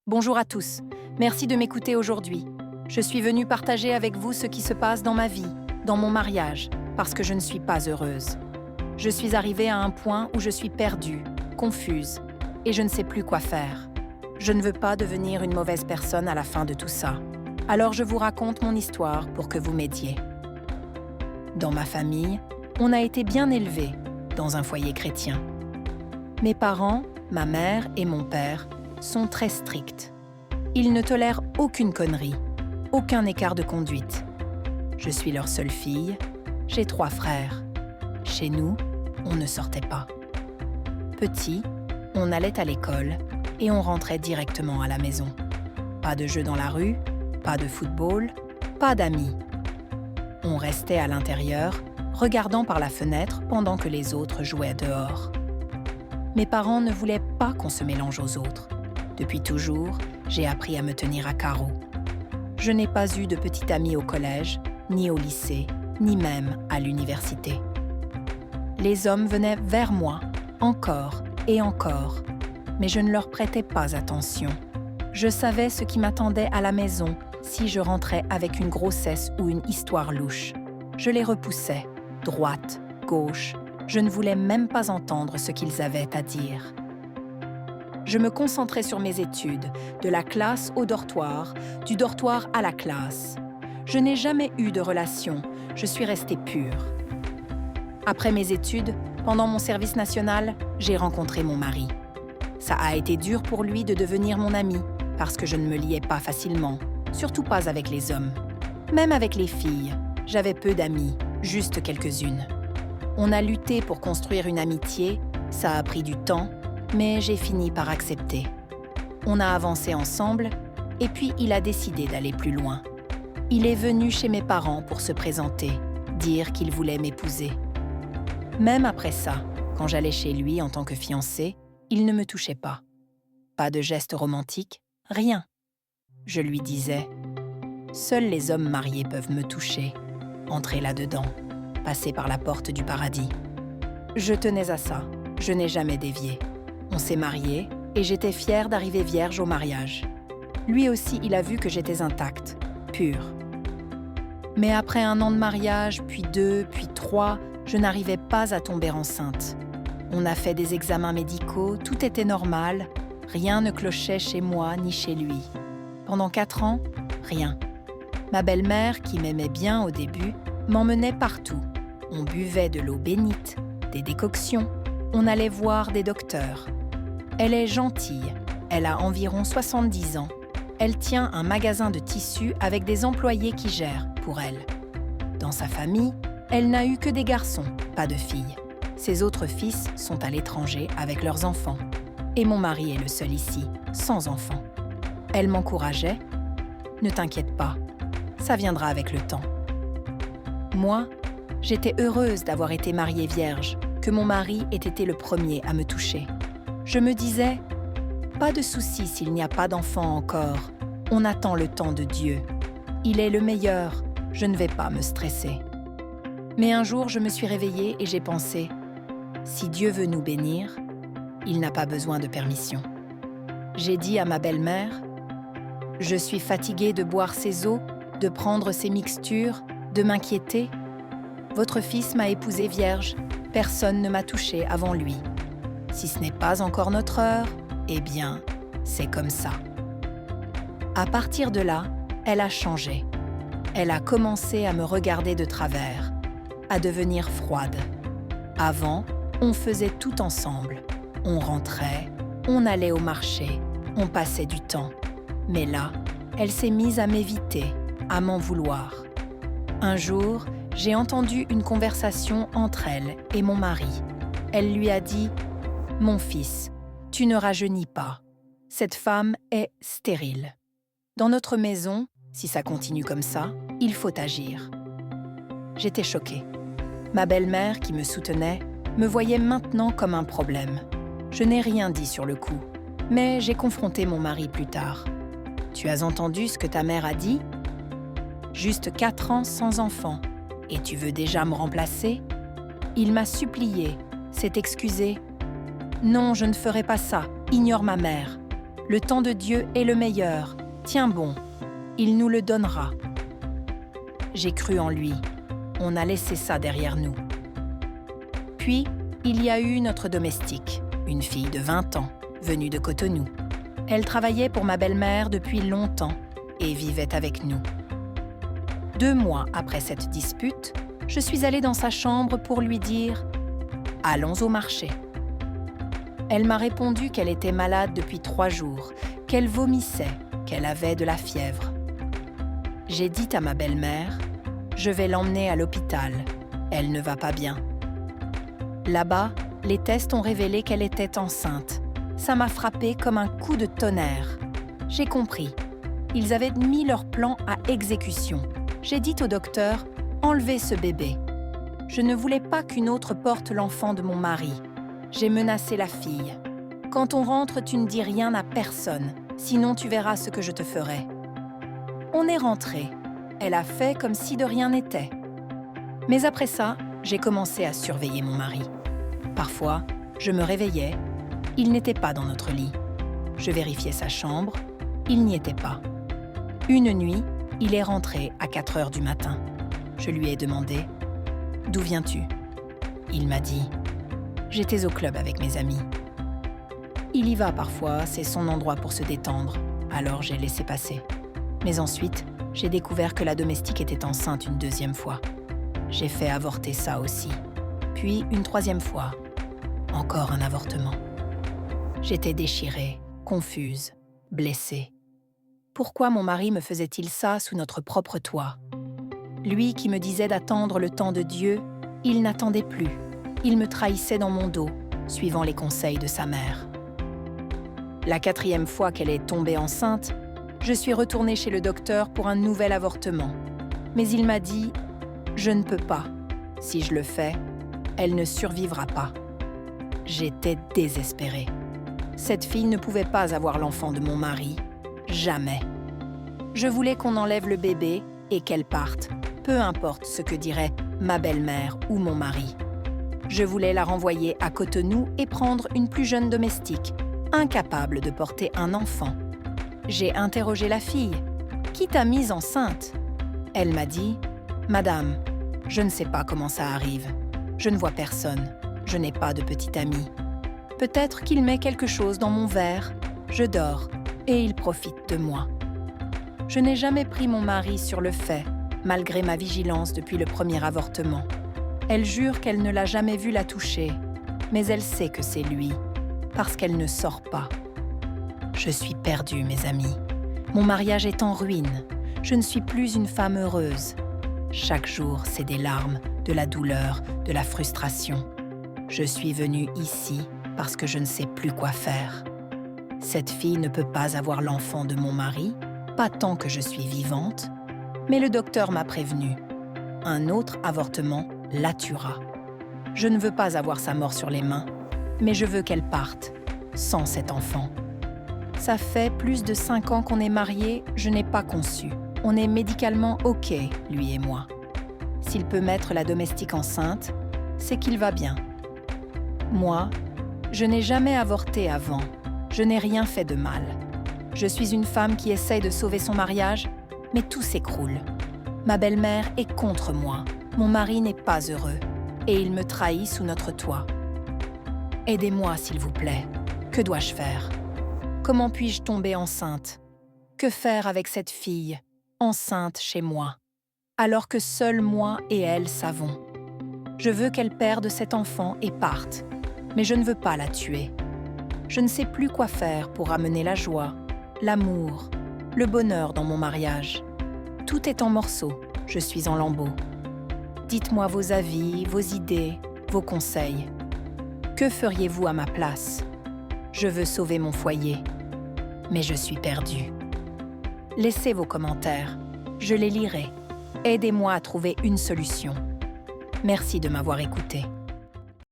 Bonjour à tous. Merci de m'écouter aujourd'hui. Je suis venue partager avec vous ce qui se passe dans ma vie, dans mon mariage, parce que je ne suis pas heureuse. Je suis arrivée à un point où je suis perdue, confuse, et je ne sais plus quoi faire. Je ne veux pas devenir une mauvaise personne à la fin de tout ça. Alors je vous raconte mon histoire pour que vous m'aidiez. Dans ma famille, on a été bien élevés dans un foyer chrétien. Mes parents, ma mère et mon père sont très stricts. Ils ne tolèrent aucune connerie, aucun écart de conduite. Je suis leur seule fille, j'ai 3 frères. Chez nous, on ne sortait pas. Petit, on allait à l'école et on rentrait directement à la maison. Pas de jeux dans la rue, pas de football, pas d'amis. On restait à l'intérieur, regardant par la fenêtre pendant que les autres jouaient dehors. Mes parents ne voulaient pas qu'on se mélange aux autres. Depuis toujours, j'ai appris à me tenir à carreau. Je n'ai pas eu de petite amie au collège, ni au lycée, ni même à l'université. Les hommes venaient vers moi, encore et encore, mais je ne leur prêtais pas attention. Je savais ce qui m'attendait à la maison si je rentrais avec une grossesse ou une histoire louche. Je les repoussais, droite, gauche. Je ne voulais même pas entendre ce qu'ils avaient à dire. Je me concentrais sur mes études, de la classe au dortoir, du dortoir à la classe. Je n'ai jamais eu de relation, je suis restée pure. Après mes études, pendant mon service national, j'ai rencontré mon mari. Ça a été dur pour lui de devenir mon ami, parce que je ne me liais pas facilement, surtout pas avec les hommes. Même avec les filles, j'avais peu d'amis, juste quelques-unes. On a lutté pour construire une amitié, ça a pris du temps, mais j'ai fini par accepter. On a avancé ensemble, et puis il a décidé d'aller plus loin. Il est venu chez mes parents pour se présenter, dire qu'il voulait m'épouser. Même après ça, quand j'allais chez lui en tant que fiancée, il ne me touchait pas. Pas de gestes romantiques, rien. Je lui disais « Seuls les hommes mariés peuvent me toucher, entrer là-dedans, passer par la porte du paradis. » Je tenais à ça, je n'ai jamais dévié. On s'est mariés et j'étais fière d'arriver vierge au mariage. Lui aussi, il a vu que j'étais intacte, pure. Mais après 1 an de mariage, puis 2, puis 3, je n'arrivais pas à tomber enceinte. On a fait des examens médicaux, tout était normal, rien ne clochait chez moi ni chez lui. Pendant 4 ans, rien. Ma belle-mère, qui m'aimait bien au début, m'emmenait partout. On buvait de l'eau bénite, des décoctions, on allait voir des docteurs. Elle est gentille, elle a environ 70 ans. Elle tient un magasin de tissus avec des employés qui gèrent pour elle. Dans sa famille, elle n'a eu que des garçons, pas de filles. Ses autres fils sont à l'étranger avec leurs enfants. Et mon mari est le seul ici, sans enfants. Elle m'encourageait. Ne t'inquiète pas, ça viendra avec le temps. Moi, j'étais heureuse d'avoir été mariée vierge, que mon mari ait été le premier à me toucher. Je me disais, pas de souci s'il n'y a pas d'enfant encore, on attend le temps de Dieu. Il est le meilleur, je ne vais pas me stresser. Mais un jour, je me suis réveillée et j'ai pensé, si Dieu veut nous bénir, il n'a pas besoin de permission. J'ai dit à ma belle-mère, je suis fatiguée de boire ces eaux, de prendre ces mixtures, de m'inquiéter. Votre fils m'a épousée vierge, personne ne m'a touchée avant lui. Si ce n'est pas encore notre heure, eh bien, c'est comme ça. À partir de là, elle a changé. Elle a commencé à me regarder de travers, à devenir froide. Avant, on faisait tout ensemble. On rentrait, on allait au marché, on passait du temps. Mais là, elle s'est mise à m'éviter, à m'en vouloir. Un jour, j'ai entendu une conversation entre elle et mon mari. Elle lui a dit « Mon fils, tu ne rajeunis pas. Cette femme est stérile. Dans notre maison, si ça continue comme ça, il faut agir. » J'étais choquée. Ma belle-mère, qui me soutenait, me voyait maintenant comme un problème. Je n'ai rien dit sur le coup, mais j'ai confronté mon mari plus tard. « Tu as entendu ce que ta mère a dit ? Juste 4 ans sans enfant. Et tu veux déjà me remplacer ? » Il m'a supplié, s'est excusé. « Non, je ne ferai pas ça, ignore ma mère. » Le temps de Dieu est le meilleur. Tiens bon, il nous le donnera. » J'ai cru en lui. On a laissé ça derrière nous. Puis, il y a eu notre domestique, une fille de 20 ans, venue de Cotonou. Elle travaillait pour ma belle-mère depuis longtemps et vivait avec nous. 2 mois après cette dispute, je suis allée dans sa chambre pour lui dire « Allons au marché ». Elle m'a répondu qu'elle était malade depuis 3 jours, qu'elle vomissait, qu'elle avait de la fièvre. J'ai dit à ma belle-mère « Je vais l'emmener à l'hôpital, elle ne va pas bien ». Là-bas, les tests ont révélé qu'elle était enceinte. Ça m'a frappée comme un coup de tonnerre. J'ai compris. Ils avaient mis leur plan à exécution. J'ai dit au docteur « Enlevez ce bébé ». Je ne voulais pas qu'une autre porte l'enfant de mon mari. J'ai menacé la fille. « Quand on rentre, tu ne dis rien à personne, sinon tu verras ce que je te ferai. » On est rentré. Elle a fait comme si de rien n'était. Mais après ça, j'ai commencé à surveiller mon mari. Parfois, je me réveillais. Il n'était pas dans notre lit. Je vérifiais sa chambre. Il n'y était pas. Une nuit, il est rentré à 4 heures du matin. Je lui ai demandé « D'où viens-tu » Il m'a dit « J'étais au club avec mes amis. » Il y va parfois, c'est son endroit pour se détendre, alors j'ai laissé passer. Mais ensuite, j'ai découvert que la domestique était enceinte une 2e fois. J'ai fait avorter ça aussi. Puis une 3e fois. Encore un avortement. J'étais déchirée, confuse, blessée. Pourquoi mon mari me faisait-il ça sous notre propre toit? Lui qui me disait d'attendre le temps de Dieu, il n'attendait plus. Il me trahissait dans mon dos, suivant les conseils de sa mère. La 4e fois qu'elle est tombée enceinte, je suis retournée chez le docteur pour un nouvel avortement. Mais il m'a dit « Je ne peux pas. Si je le fais, elle ne survivra pas. » J'étais désespérée. Cette fille ne pouvait pas avoir l'enfant de mon mari. Jamais. Je voulais qu'on enlève le bébé et qu'elle parte, peu importe ce que dirait ma belle-mère ou mon mari. Je voulais la renvoyer à Cotonou et prendre une plus jeune domestique, incapable de porter un enfant. J'ai interrogé la fille. « Qui t'a mise enceinte ?» Elle m'a dit « Madame, je ne sais pas comment ça arrive. Je ne vois personne. Je n'ai pas de petit ami. Peut-être qu'il met quelque chose dans mon verre. Je dors et il profite de moi. » Je n'ai jamais pris mon mari sur le fait, malgré ma vigilance depuis le premier avortement. Elle jure qu'elle ne l'a jamais vu la toucher, mais elle sait que c'est lui, parce qu'elle ne sort pas. Je suis perdue, mes amis. Mon mariage est en ruine. Je ne suis plus une femme heureuse. Chaque jour, c'est des larmes, de la douleur, de la frustration. Je suis venue ici parce que je ne sais plus quoi faire. Cette fille ne peut pas avoir l'enfant de mon mari, pas tant que je suis vivante, mais le docteur m'a prévenue. Un autre avortement la tuera. Je ne veux pas avoir sa mort sur les mains, mais je veux qu'elle parte, sans cet enfant. Ça fait plus de 5 ans qu'on est mariés, je n'ai pas conçu. On est médicalement OK, lui et moi. S'il peut mettre la domestique enceinte, c'est qu'il va bien. Moi, je n'ai jamais avorté avant. Je n'ai rien fait de mal. Je suis une femme qui essaye de sauver son mariage, mais tout s'écroule. Ma belle-mère est contre moi. Mon mari n'est pas heureux et il me trahit sous notre toit. Aidez-moi, s'il vous plaît. Que dois-je faire? Comment puis-je tomber enceinte? Que faire avec cette fille, enceinte chez moi, alors que seul moi et elle savons? Je veux qu'elle perde cet enfant et parte, mais je ne veux pas la tuer. Je ne sais plus quoi faire pour amener la joie, l'amour, le bonheur dans mon mariage. Tout est en morceaux, je suis en lambeaux. Dites-moi vos avis, vos idées, vos conseils. Que feriez-vous à ma place? Je veux sauver mon foyer, mais je suis perdue. Laissez vos commentaires, je les lirai. Aidez-moi à trouver une solution. Merci de m'avoir écouté.